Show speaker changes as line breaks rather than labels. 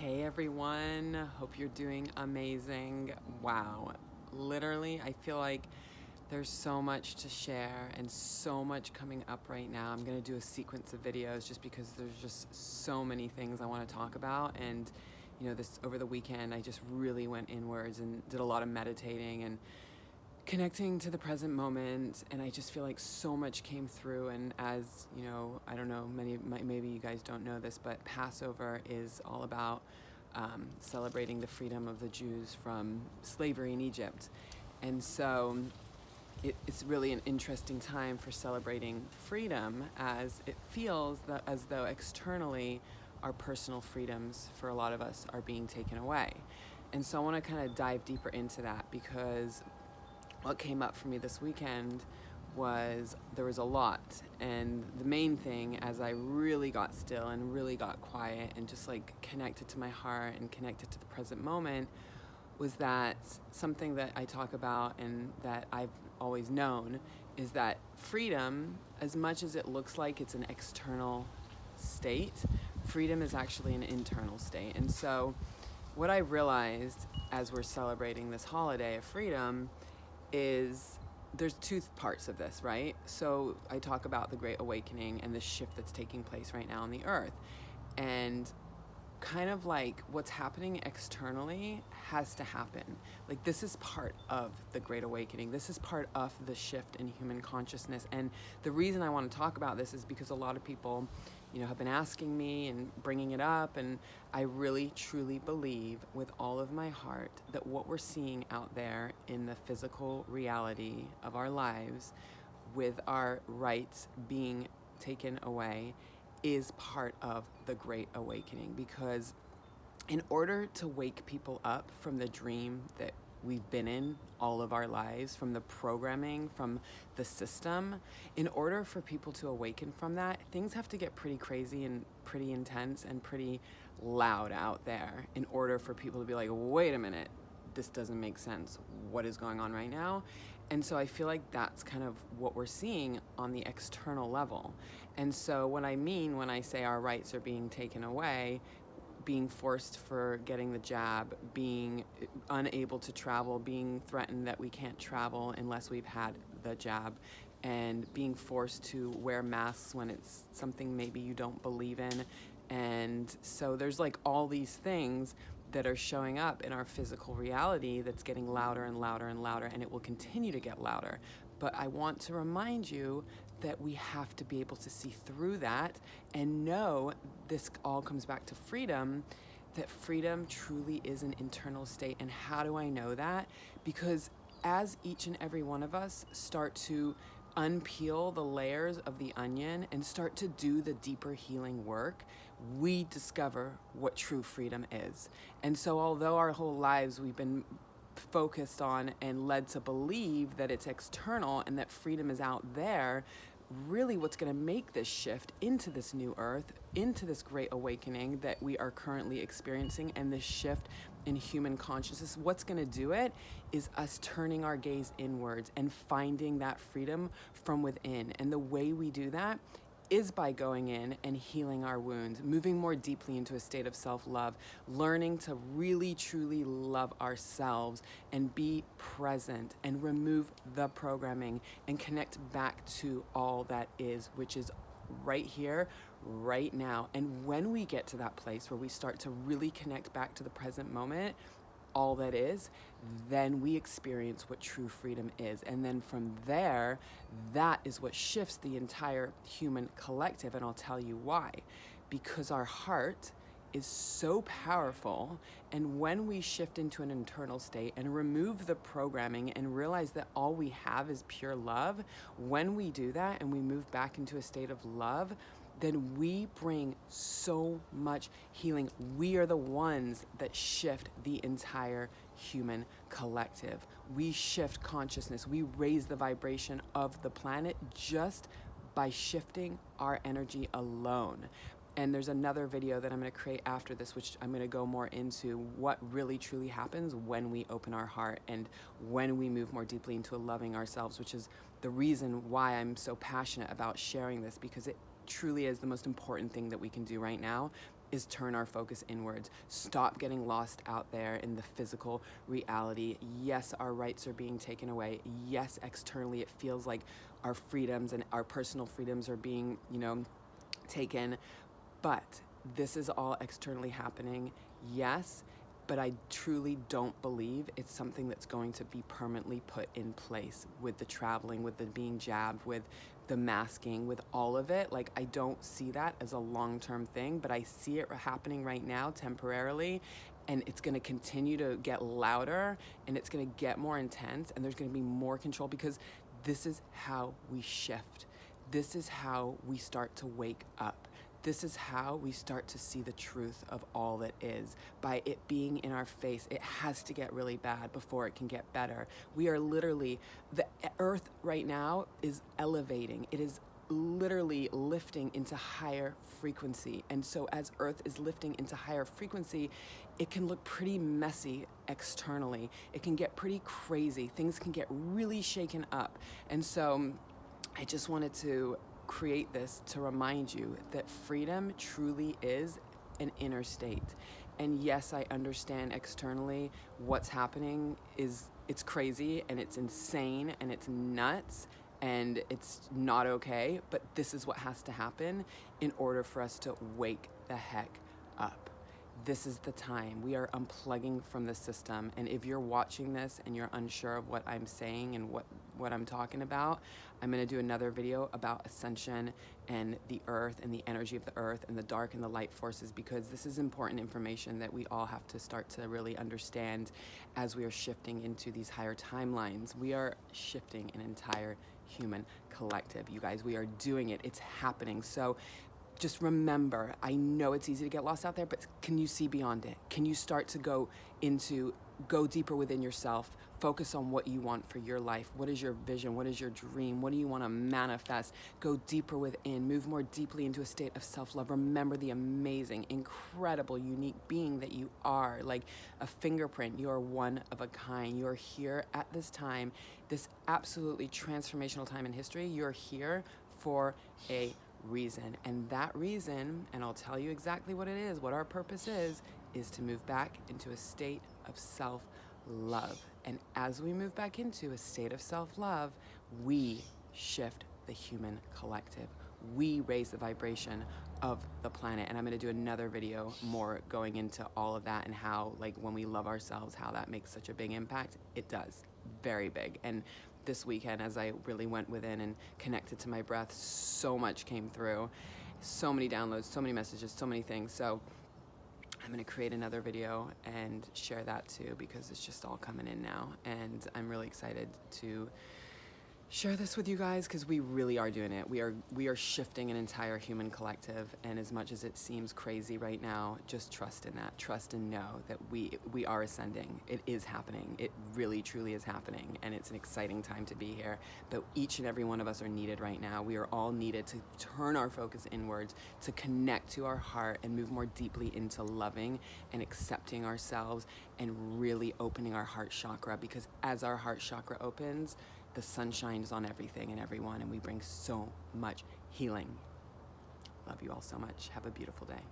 Hey everyone, hope you're doing amazing. Wow, literally, I feel like there's so much to share and so much coming up right now. I'm gonna do a sequence of videos just because there's just so many things I want to talk about. And this over the weekend, I just really went inwards and did a lot of meditating and connecting to the present moment, and I just feel like so much came through. And as you know, I don't know, maybe you guys don't know this, but Passover is all about celebrating the freedom of the Jews from slavery in Egypt. And so it's really an interesting time for celebrating freedom, as it feels that as though externally our personal freedoms for a lot of us are being taken away. And so I want to kind of dive deeper into that, because what came up for me this weekend was there was a lot. And the main thing, as I really got still and really got quiet and just like connected to my heart and connected to the present moment, was that something that I talk about and that I've always known is that freedom, as much as it looks like it's an external state, freedom is actually an internal state. And so what I realized as we're celebrating this holiday of freedom is there's two parts of this, right? So I talk about the Great Awakening and the shift that's taking place right now on the earth. And kind of like what's happening externally has to happen. Like, this is part of the Great Awakening. This is part of the shift in human consciousness. And the reason I want to talk about this is because a lot of people, have been asking me and bringing it up. And I really, truly believe with all of my heart that what we're seeing out there in the physical reality of our lives, with our rights being taken away, is part of the Great Awakening. Because in order to wake people up from the dream that we've been in all of our lives, from the programming, from the system, in order for people to awaken from that, things have to get pretty crazy and pretty intense and pretty loud out there in order for people to be like, wait a minute, this doesn't make sense. What is going on right now? And so I feel like that's kind of what we're seeing on the external level. And so what I mean when I say our rights are being taken away, being forced for getting the jab, being unable to travel, being threatened that we can't travel unless we've had the jab, and being forced to wear masks when it's something maybe you don't believe in. And so there's like all these things that are showing up in our physical reality that's getting louder and louder and louder, and it will continue to get louder. But I want to remind you that we have to be able to see through that and know this all comes back to freedom, that freedom truly is an internal state. And how do I know that? Because as each and every one of us start to unpeel the layers of the onion and start to do the deeper healing work, we discover what true freedom is. And so although our whole lives we've been focused on and led to believe that it's external and that freedom is out there, really what's going to make this shift into this new earth, into this great awakening that we are currently experiencing, and this shift in human consciousness, what's going to do it is us turning our gaze inwards and finding that freedom from within. And the way we do that is by going in and healing our wounds, moving more deeply into a state of self-love, learning to really truly love ourselves and be present and remove the programming and connect back to all that is, which is right here, right now. And when we get to that place where we start to really connect back to the present moment, all that is, then we experience what true freedom is. And then from there, that is what shifts the entire human collective. And I'll tell you why. Because our heart is so powerful. And when we shift into an internal state and remove the programming and realize that all we have is pure love, when we do that and we move back into a state of love, then we bring so much healing. We are the ones that shift the entire human collective. We shift consciousness. We raise the vibration of the planet just by shifting our energy alone. And there's another video that I'm going to create after this, which I'm going to go more into what really truly happens when we open our heart and when we move more deeply into loving ourselves, which is the reason why I'm so passionate about sharing this, because it truly is the most important thing that we can do right now is turn our focus inwards. Stop getting lost out there in the physical reality. Yes, our rights are being taken away. Yes, externally it feels like our freedoms and our personal freedoms are being, taken. But this is all externally happening. Yes, but I truly don't believe it's something that's going to be permanently put in place with the traveling, with the being jabbed, with the masking, with all of it. Like, I don't see that as a long-term thing, but I see it happening right now temporarily, and it's going to continue to get louder, and it's going to get more intense, and there's going to be more control, because this is how we shift. This is how we start to wake up. This is how we start to see the truth of all that is. By it being in our face, it has to get really bad before it can get better. We are literally, the earth right now is elevating. It is literally lifting into higher frequency. And so as earth is lifting into higher frequency, it can look pretty messy externally. It can get pretty crazy. Things can get really shaken up. And so I just wanted to create this to remind you that freedom truly is an inner state. And yes, I understand externally what's happening it's crazy and it's insane and it's nuts and it's not okay, but this is what has to happen in order for us to wake the heck up. This is the time. We are unplugging from the system. And if you're watching this and you're unsure of what I'm saying and what I'm talking about, I'm going to do another video about ascension and the earth and the energy of the earth and the dark and the light forces, because this is important information that we all have to start to really understand as we are shifting into these higher timelines. We are shifting an entire human collective, you guys. We are doing it. It's happening. So just remember, I know it's easy to get lost out there, but can you see beyond it? Can you start to go deeper within yourself, focus on what you want for your life? What is your vision? What is your dream? What do you want to manifest? Go deeper within, move more deeply into a state of self-love. Remember the amazing, incredible, unique being that you are, like a fingerprint. You are one of a kind. You are here at this time, this absolutely transformational time in history. You're here for a reason, and that reason, and I'll tell you exactly what it is, what our purpose is to move back into a state of self-love. And as we move back into a state of self-love, we shift the human collective. We raise the vibration of the planet. And I'm going to do another video more going into all of that and how, like, when we love ourselves, how that makes such a big impact. It does, very big. And this weekend, as I really went within and connected to my breath, so much came through, so many downloads, so many messages, so many things. So I'm going to create another video and share that too, because it's just all coming in now, and I'm really excited to share this with you guys, because we really are doing it. We are shifting an entire human collective, and as much as it seems crazy right now, just trust in that. Trust and know that we are ascending. It is happening. It really, truly is happening, and it's an exciting time to be here. But each and every one of us are needed right now. We are all needed to turn our focus inwards, to connect to our heart and move more deeply into loving and accepting ourselves and really opening our heart chakra, because as our heart chakra opens, the sun shines on everything and everyone, and we bring so much healing. Love you all so much. Have a beautiful day.